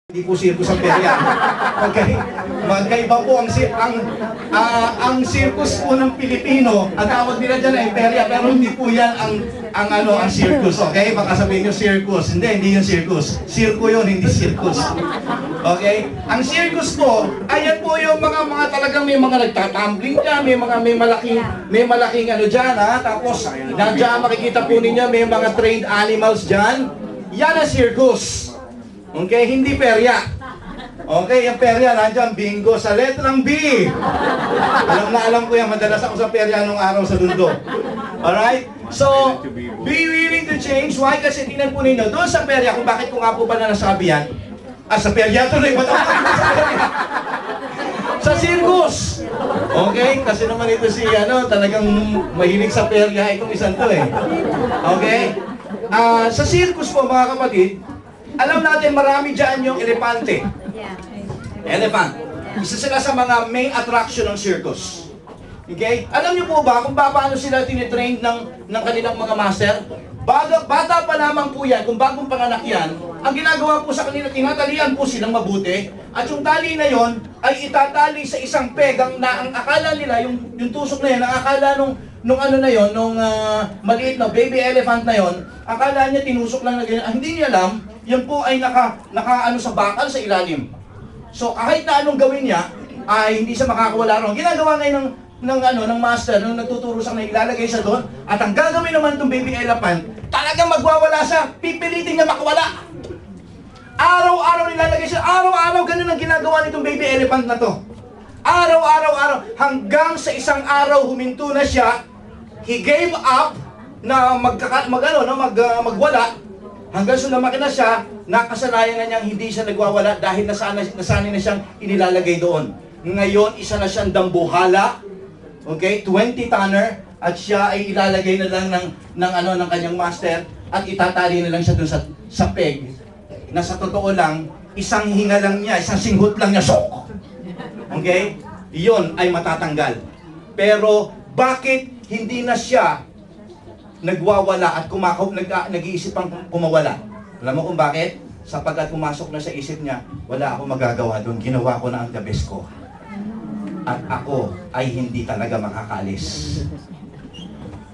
Hindi po circus ang perya. Magkaiba po ang circus po ng Pilipino. Ang tawag nila dyan ay perya, pero hindi po yan ang circus. Okay? Baka sabihin nyo circus. Hindi yung circus. Circo yun, hindi circus. Okay? Ang circus po, ayan po yung mga talagang may mga nagtatumbling dyan, may malaking ano dyan, ha? Tapos, nandiyan makikita po ninyo, may mga trained animals dyan. Yan ang circus. Okay, hindi perya. Okay, yung perya, nandiyan, bingo sa letrang B. Alam ko yan, madalas ako sa perya nung araw sa Dundo. Alright? So, be willing to change. Why? Kasi tingnan po ninyo, doon sa perya, kung bakit ko nga po ba na nasabi yan, sa perya tuloy, ba't ako sa circus. Okay? Kasi naman ito si, talagang mahilig sa perya itong isang to eh. Okay? Sa circus po, mga kapatid, alam natin marami dyan yung elepante. Elephant. Isa sila sa mga main attraction ng circus. Okay? Alam niyo po ba kung paano sila tinitrain ng kanilang mga master? Bata pa lamang po yan, kung bagong panganak yan, ang ginagawa po sa kanila, tinatalian po silang mabuti, at yung tali na yon ay itatali sa isang pegang na ang akala nila, yung tusok na yan, ang akala nung maliit na baby elephant na yon, akala niya tinusok lang na ganyan. Hindi niya alam, yan po ay naka sa bakal sa ilalim. So kahit na anong gawin niya, ay hindi siya makakawala ron. Ginagawa ngayon ng master, nung nagtuturo sa kanila, ilalagay siya doon, at ang gagawin naman itong baby elephant, talagang magwawala siya, pipilitin niya makawala. Araw-araw nilalagay siya, araw-araw ganun ang ginagawa nitong baby elephant na to. Araw-araw, hanggang sa isang araw huminto na siya, he gave up na magwala, hanggang sa lumaki na siya, nakasanayan na niyang hindi siya nagwawala dahil nasanay na siyang inilalagay doon. Ngayon, isa na siyang dambuhala, okay, 20 tonner, at siya ay ilalagay na lang ng kanyang master, at itatali na lang siya doon sa peg, na sa totoo lang, isang hinga lang niya, isang singhot lang niya, sok! Okay? Iyon ay matatanggal. Pero, bakit hindi na siya nagwawala at nag-iisip pang kumawala? Alam mo kung bakit? Sapagkat pumasok na sa isip niya, wala ako magagawa doon, ginawa ko na ang the best ko. At ako ay hindi talaga makakaalis.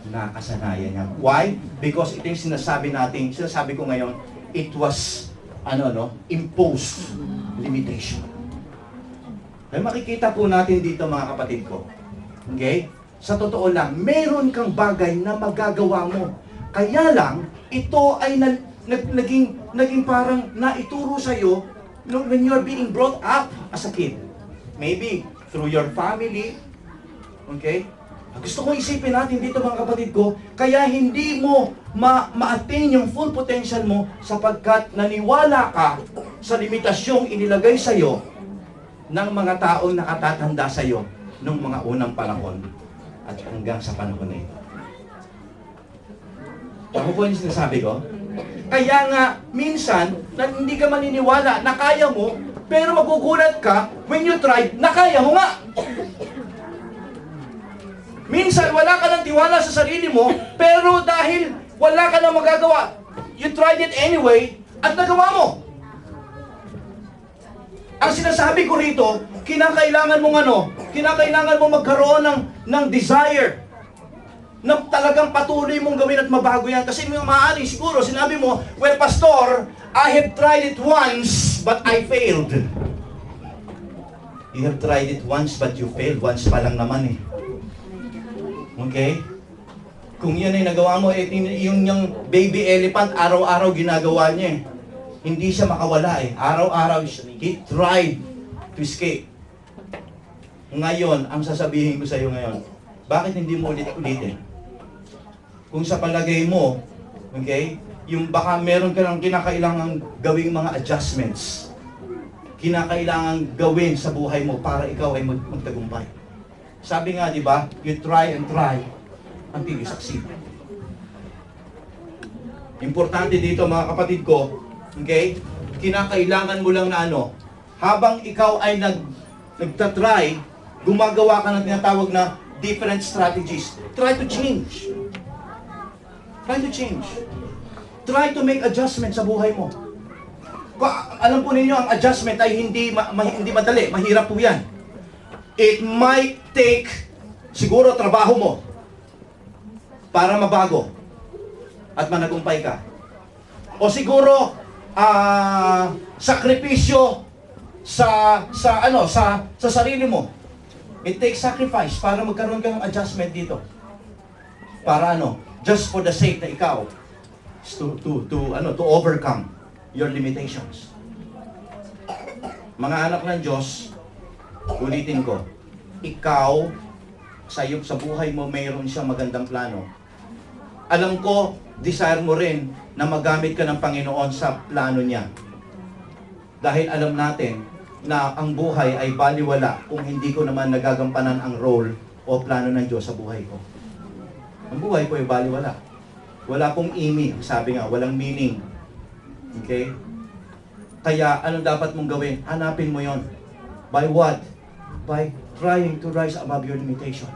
Nakasanayan niya. Why? Because ito yung sinasabi ko ngayon, it was, imposed limitation. Ay makikita po natin dito mga kapatid ko. Okay? Sa totoo lang, meron kang bagay na magagawa mo. Kaya lang, ito ay naging parang naituro sa'yo when you're being brought up as a kid. Maybe through your family. Okay? Gusto kong isipin natin dito mga kapatid ko, kaya hindi mo ma-attain yung full potential mo sapagkat naniwala ka sa limitasyong inilagay sa'yo ng mga taong nakatatanda sa'yo nung mga unang panahon at hanggang sa panahon na ito. Tama po yung sinasabi ko? Kaya nga, minsan, na hindi ka maniniwala na kaya mo, pero magugulat ka when you try na kaya mo nga. Minsan, wala ka ng tiwala sa sarili mo, pero dahil wala ka nang magagawa, you tried it anyway, at nagawa mo. Ang sinasabi ko rito, kinakailangan mong magkaroon ng desire na talagang patuloy mong gawin at mabago yan. Kasi maaari siguro, sinabi mo, well, Pastor, I have tried it once, but I failed. You have tried it once, but you failed. Once pa lang naman eh. Okay? Kung yan ay nagawa mo, yung baby elephant, araw-araw ginagawa niya eh. Hindi siya makawala eh. Araw-araw, he tried to escape. Ngayon, ang sasabihin ko sa iyo ngayon, bakit hindi mo ulit-ulitin? Kung sa palagay mo, okay, yung baka meron ka ng kinakailangang gawing mga adjustments, kinakailangang gawin sa buhay mo para ikaw ay magtagumpay. Sabi nga, di ba, you try and try until you succeed. Importante dito mga kapatid ko, okay, kinakailangan mo lang na habang ikaw ay nagtatry, gumagawa ka ng tinatawag na different strategies. Try to change. Try to change. Try to make adjustments sa buhay mo. Alam po ninyo, ang adjustment ay hindi madali, mahirap po yan. It might take, siguro, trabaho mo para mabago at managumpay ka. O siguro, sakripisyo sa sarili mo. It takes sacrifice para magkaroon ka ng adjustment dito. Para just for the sake na ikaw to overcome your limitations. Mga anak ng Diyos, ulitin ko, ikaw sa buhay mo mayroon siyang magandang plano. Alam ko, desire mo rin na magamit ka ng Panginoon sa plano niya. Dahil alam natin na ang buhay ay baliwala kung hindi ko naman nagagampanan ang role o plano ng Diyos sa buhay ko. Ang buhay ko ay baliwala. Wala pong meaning, sabi nga, walang meaning. Okay? Kaya, anong dapat mong gawin? Hanapin mo yon. By what? By trying to rise above your limitation.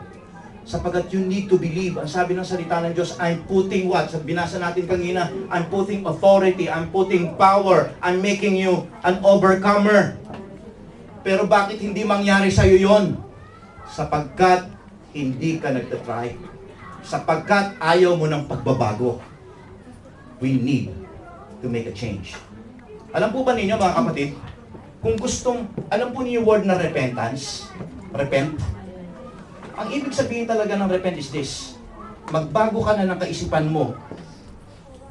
Sapagat you need to believe. Ang sabi ng salita ng Diyos, I'm putting what? Binasa natin kanina, I'm putting authority, I'm putting power, I'm making you an overcomer. Pero bakit hindi mangyari sa'yo yon? Sapagkat hindi ka nagtatry. Sapagkat ayaw mo ng pagbabago. We need to make a change. Alam po ba ninyo mga kapatid, kung alam po niyo yung word na repentance? Repent? Ang ibig sabihin talaga ng repent is this. Magbago ka na ng kaisipan mo.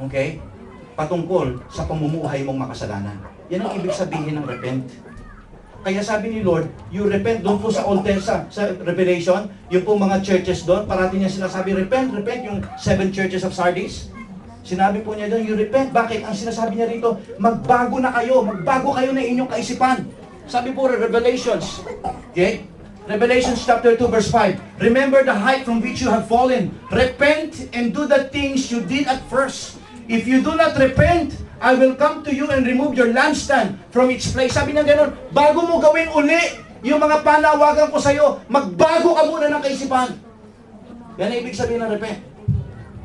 Okay? Patungkol sa pamumuhay mong makasalanan. Yan ang ibig sabihin ng repent. Kaya sabi ni Lord, you repent. Doon po sa Old Testament, sa Revelation, yung po mga churches doon, parating niya sinasabi, repent, yung 7 churches of Sardis. Sinabi po niya doon, you repent. Bakit? Ang sinasabi niya rito, magbago kayo na inyong kaisipan. Sabi po, Revelations, okay? Revelations chapter 2 verse 5. Remember the height from which you have fallen. Repent and do the things you did at first. If you do not repent, I will come to you and remove your lampstand from its place. Sabi niya gano'n, bago mo gawin uli yung mga panawagan ko sa'yo, magbago ka muna ng kaisipan. Yan ang ibig sabihin ng repent.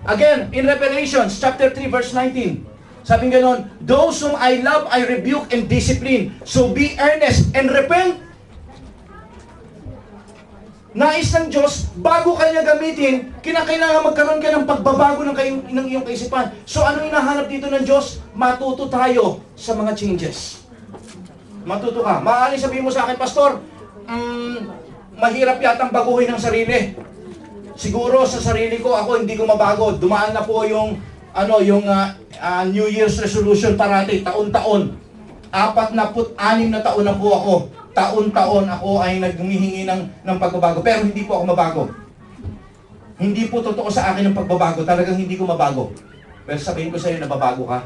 Again, in Revelations chapter 3 verse 19, sabi gano'n, those whom I love, I rebuke and discipline. So be earnest and repent. Nais ng Diyos, bago kanya gamitin, kinakailangan magkaroon ka ng pagbabago ng iyong kaisipan. So ano hinahanap dito ng Diyos? Matuto tayo sa mga changes. Matuto ka. Maaari sabihin mo sa akin, Pastor, mahirap yatang baguhin ang sarili. Siguro sa sarili ko, ako hindi ko mabago. Dumaan na po yung New Year's resolution parati, taon-taon. 46 na taon na po ako. Taon-taon ako ay naghumihingi ng pagbabago. Pero hindi po ako mabago. Hindi po totoo sa akin ang pagbabago. Talagang hindi ko mabago. Pero sabihin ko sa iyo, nababago ka.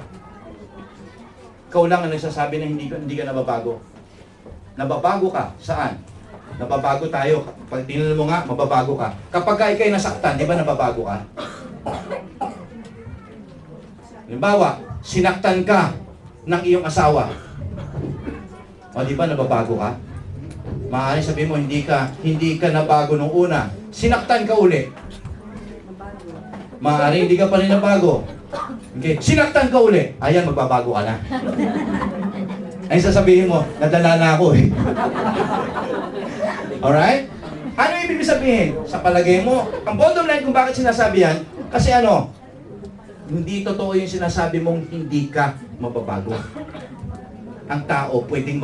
Ikaw lang ang nagsasabi na hindi ka nababago. Nababago ka. Saan? Nababago tayo. Pag tinanong mo nga, mababago ka. Kapag ikay nasaktan, di ba nababago ka? Halimbawa, sinaktan ka ng iyong asawa. O di ba nababago ka? Maaari sabihin mo, hindi ka nabago nung una. Sinaktan ka uli. Maaari hindi ka pa rin nabago. Okay. Sinaktan ka uli. Ayan, magbabago ka na. Ay sasabihin mo, nadala na ako eh. Alright? Ano ibig sabihin? Sa palagay mo, ang bottom line kung bakit sinasabi yan, kasi hindi totoo yung sinasabi mong hindi ka mababago. Ang tao pwedeng